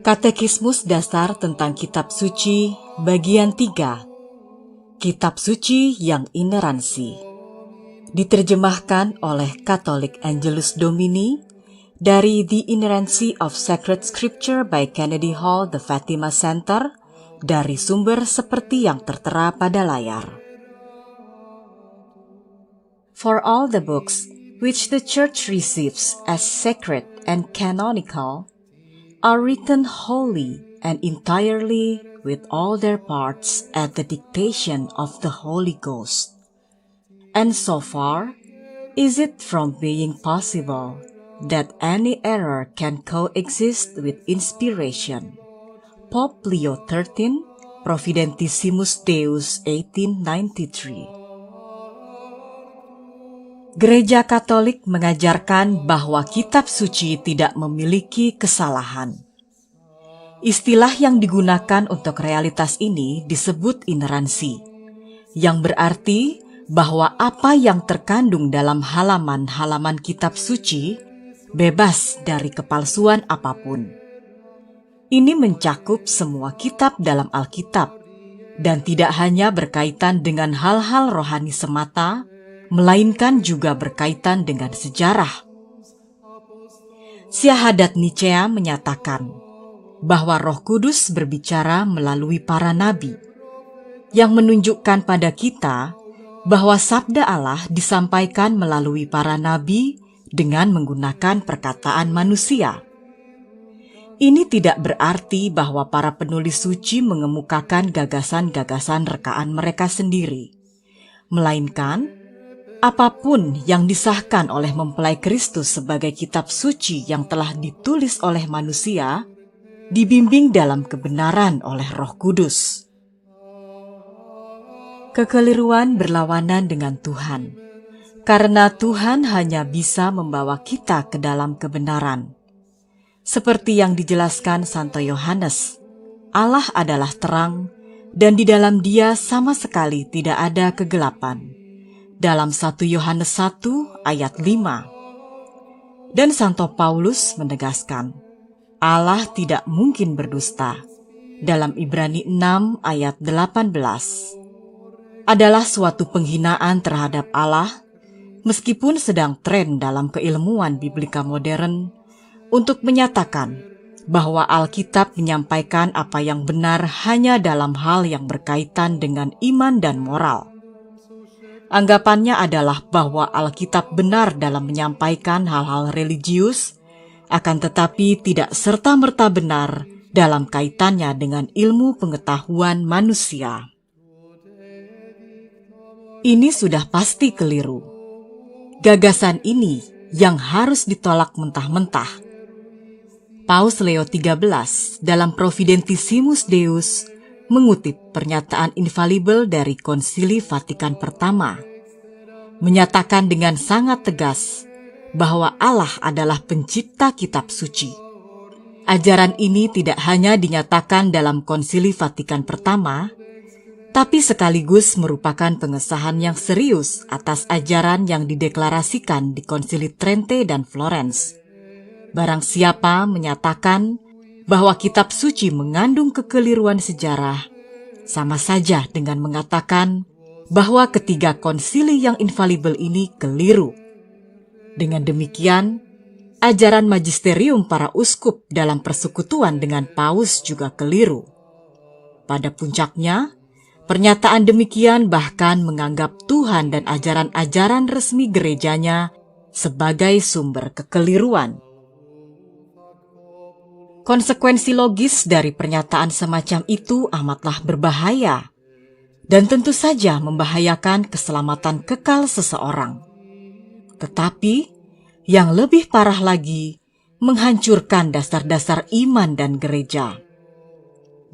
Katekismus Dasar tentang Kitab Suci, bagian 3. Kitab Suci yang Ineransi. Diterjemahkan oleh Catholic Angelus Domini dari The Inerrancy of Sacred Scripture by Kennedy Hall, The Fatima Center, dari sumber seperti yang tertera pada layar. For all the books which the Church receives as sacred and canonical are written wholly and entirely with all their parts at the dictation of the Holy Ghost. And so far is it from being possible that any error can coexist with inspiration. Pope Leo XIII, Providentissimus Deus 1893. Gereja Katolik mengajarkan bahwa kitab suci tidak memiliki kesalahan. Istilah yang digunakan untuk realitas ini disebut ineransi, yang berarti bahwa apa yang terkandung dalam halaman-halaman kitab suci bebas dari kepalsuan apapun. Ini mencakup semua kitab dalam Alkitab, dan tidak hanya berkaitan dengan hal-hal rohani semata, melainkan juga berkaitan dengan sejarah. Syahadat Nicea menyatakan bahwa Roh Kudus berbicara melalui para nabi, yang menunjukkan pada kita bahwa sabda Allah disampaikan melalui para nabi dengan menggunakan perkataan manusia. Ini tidak berarti bahwa para penulis suci mengemukakan gagasan-gagasan rekaan mereka sendiri, melainkan apapun yang disahkan oleh mempelai Kristus sebagai kitab suci yang telah ditulis oleh manusia, dibimbing dalam kebenaran oleh Roh Kudus. Kekeliruan berlawanan dengan Tuhan, karena Tuhan hanya bisa membawa kita ke dalam kebenaran. Seperti yang dijelaskan Santo Yohanes, Allah adalah terang, dan di dalam Dia sama sekali tidak ada kegelapan. Dalam 1 Yohanes 1 ayat 5. Dan Santo Paulus menegaskan, Allah tidak mungkin berdusta. Dalam Ibrani 6 ayat 18. Adalah suatu penghinaan terhadap Allah, meskipun sedang tren dalam keilmuan biblika modern, untuk menyatakan bahwa Alkitab menyampaikan apa yang benar hanya dalam hal yang berkaitan dengan iman dan moral. Anggapannya adalah bahwa Alkitab benar dalam menyampaikan hal-hal religius, akan tetapi tidak serta-merta benar dalam kaitannya dengan ilmu pengetahuan manusia. Ini sudah pasti keliru. Gagasan ini yang harus ditolak mentah-mentah. Paus Leo XIII dalam Providentissimus Deus mengutip pernyataan infalibel dari Konsili Vatikan Pertama, menyatakan dengan sangat tegas bahwa Allah adalah pencipta kitab suci. Ajaran ini tidak hanya dinyatakan dalam Konsili Vatikan Pertama, tapi sekaligus merupakan pengesahan yang serius atas ajaran yang dideklarasikan di Konsili Trente dan Florence. Barang siapa menyatakan bahwa kitab suci mengandung kekeliruan sejarah, sama saja dengan mengatakan bahwa ketiga konsili yang infalibel ini keliru. Dengan demikian, ajaran magisterium para uskup dalam persekutuan dengan paus juga keliru. Pada puncaknya, pernyataan demikian bahkan menganggap Tuhan dan ajaran-ajaran resmi gerejanya sebagai sumber kekeliruan. Konsekuensi logis dari pernyataan semacam itu amatlah berbahaya, dan tentu saja membahayakan keselamatan kekal seseorang. Tetapi, yang lebih parah lagi, menghancurkan dasar-dasar iman dan gereja.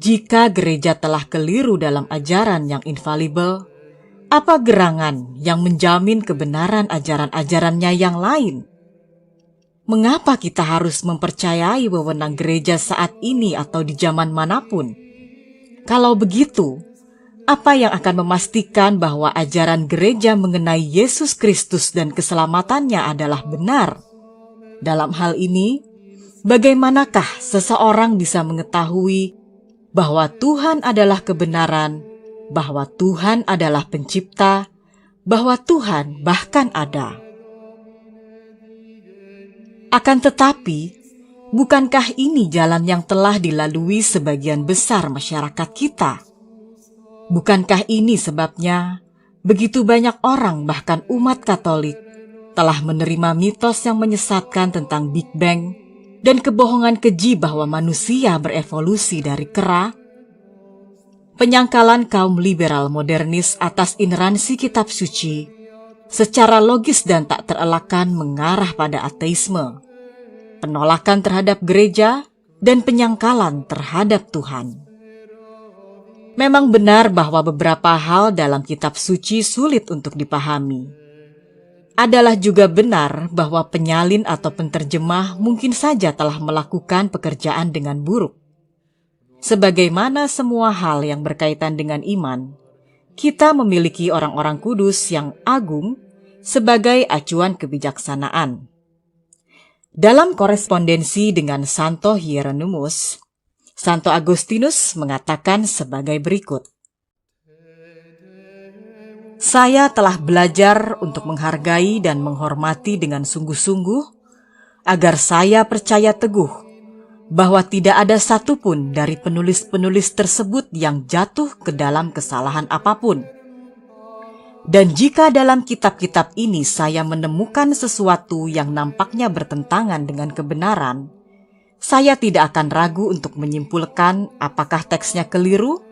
Jika gereja telah keliru dalam ajaran yang infalibel, apa gerangan yang menjamin kebenaran ajaran-ajarannya yang lain? Mengapa kita harus mempercayai wewenang gereja saat ini atau di zaman manapun? Kalau begitu, apa yang akan memastikan bahwa ajaran gereja mengenai Yesus Kristus dan keselamatannya adalah benar? Dalam hal ini, Bagaimanakah seseorang bisa mengetahui bahwa Tuhan adalah kebenaran, bahwa Tuhan adalah pencipta, bahwa Tuhan bahkan ada? Akan tetapi, bukankah ini jalan yang telah dilalui sebagian besar masyarakat kita? Bukankah ini sebabnya begitu banyak orang, bahkan umat Katolik, telah menerima mitos yang menyesatkan tentang Big Bang dan kebohongan keji bahwa manusia berevolusi dari kera? Penyangkalan kaum liberal modernis atas ineransi kitab suci secara logis dan tak terelakkan mengarah pada ateisme, penolakan terhadap gereja, dan penyangkalan terhadap Tuhan. Memang benar bahwa beberapa hal dalam kitab suci sulit untuk dipahami. Adalah juga benar bahwa penyalin atau penterjemah mungkin saja telah melakukan pekerjaan dengan buruk. Sebagaimana semua hal yang berkaitan dengan iman, kita memiliki orang-orang kudus yang agung sebagai acuan kebijaksanaan. Dalam korespondensi dengan Santo Hieronymus, Santo Agustinus mengatakan sebagai berikut: "Saya telah belajar untuk menghargai dan menghormati dengan sungguh-sungguh, agar saya percaya teguh bahwa tidak ada satupun dari penulis-penulis tersebut yang jatuh ke dalam kesalahan apapun. Dan jika dalam kitab-kitab ini saya menemukan sesuatu yang nampaknya bertentangan dengan kebenaran, saya tidak akan ragu untuk menyimpulkan apakah teksnya keliru,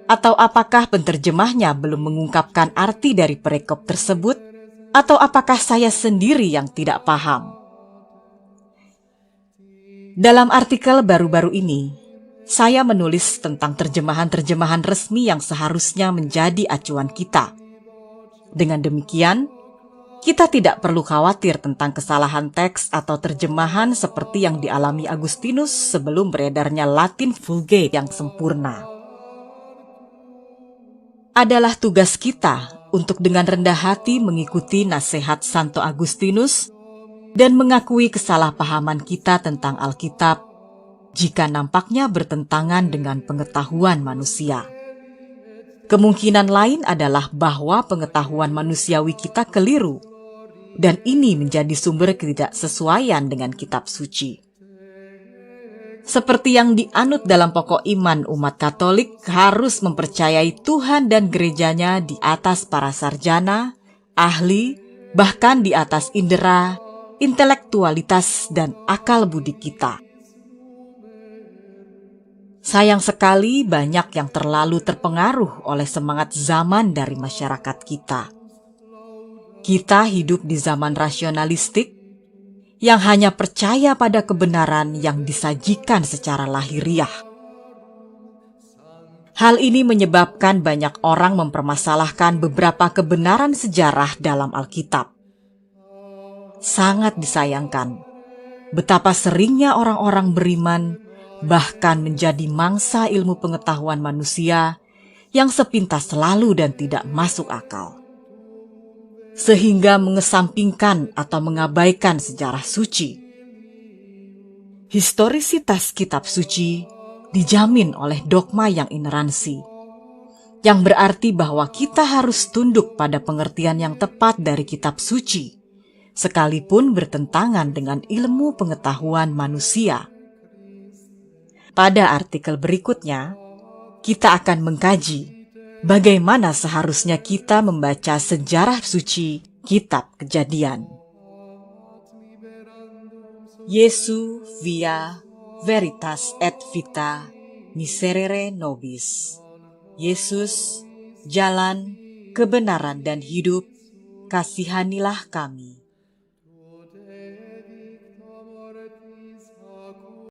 atau apakah penterjemahnya belum mengungkapkan arti dari perikop tersebut, atau apakah saya sendiri yang tidak paham." Dalam artikel baru-baru ini, saya menulis tentang terjemahan-terjemahan resmi yang seharusnya menjadi acuan kita. Dengan demikian, kita tidak perlu khawatir tentang kesalahan teks atau terjemahan seperti yang dialami Agustinus sebelum beredarnya Latin Vulgate yang sempurna. Adalah tugas kita untuk dengan rendah hati mengikuti nasihat Santo Agustinus dan mengakui kesalahpahaman kita tentang Alkitab jika nampaknya bertentangan dengan pengetahuan manusia. Kemungkinan lain adalah bahwa pengetahuan manusiawi kita keliru, dan ini menjadi sumber ketidaksesuaian dengan kitab suci. Seperti yang dianut dalam pokok iman, umat Katolik harus mempercayai Tuhan dan gerejanya di atas para sarjana, ahli, bahkan di atas indera, intelektualitas, dan akal budi kita. Sayang sekali banyak yang terlalu terpengaruh oleh semangat zaman dari masyarakat kita. Kita hidup di zaman rasionalistik yang hanya percaya pada kebenaran yang disajikan secara lahiriah. Hal ini menyebabkan banyak orang mempermasalahkan beberapa kebenaran sejarah dalam Alkitab. Sangat disayangkan betapa seringnya orang-orang beriman bahkan menjadi mangsa ilmu pengetahuan manusia yang sepintas lalu dan tidak masuk akal, sehingga mengesampingkan atau mengabaikan sejarah suci. Historisitas kitab suci dijamin oleh dogma yang ineransi, yang berarti bahwa kita harus tunduk pada pengertian yang tepat dari kitab suci, sekalipun bertentangan dengan ilmu pengetahuan manusia. Pada artikel berikutnya, kita akan mengkaji bagaimana seharusnya kita membaca sejarah suci kitab Kejadian. Jesu via veritas et vita miserere nobis. Yesus, jalan, kebenaran dan hidup, kasihanilah kami.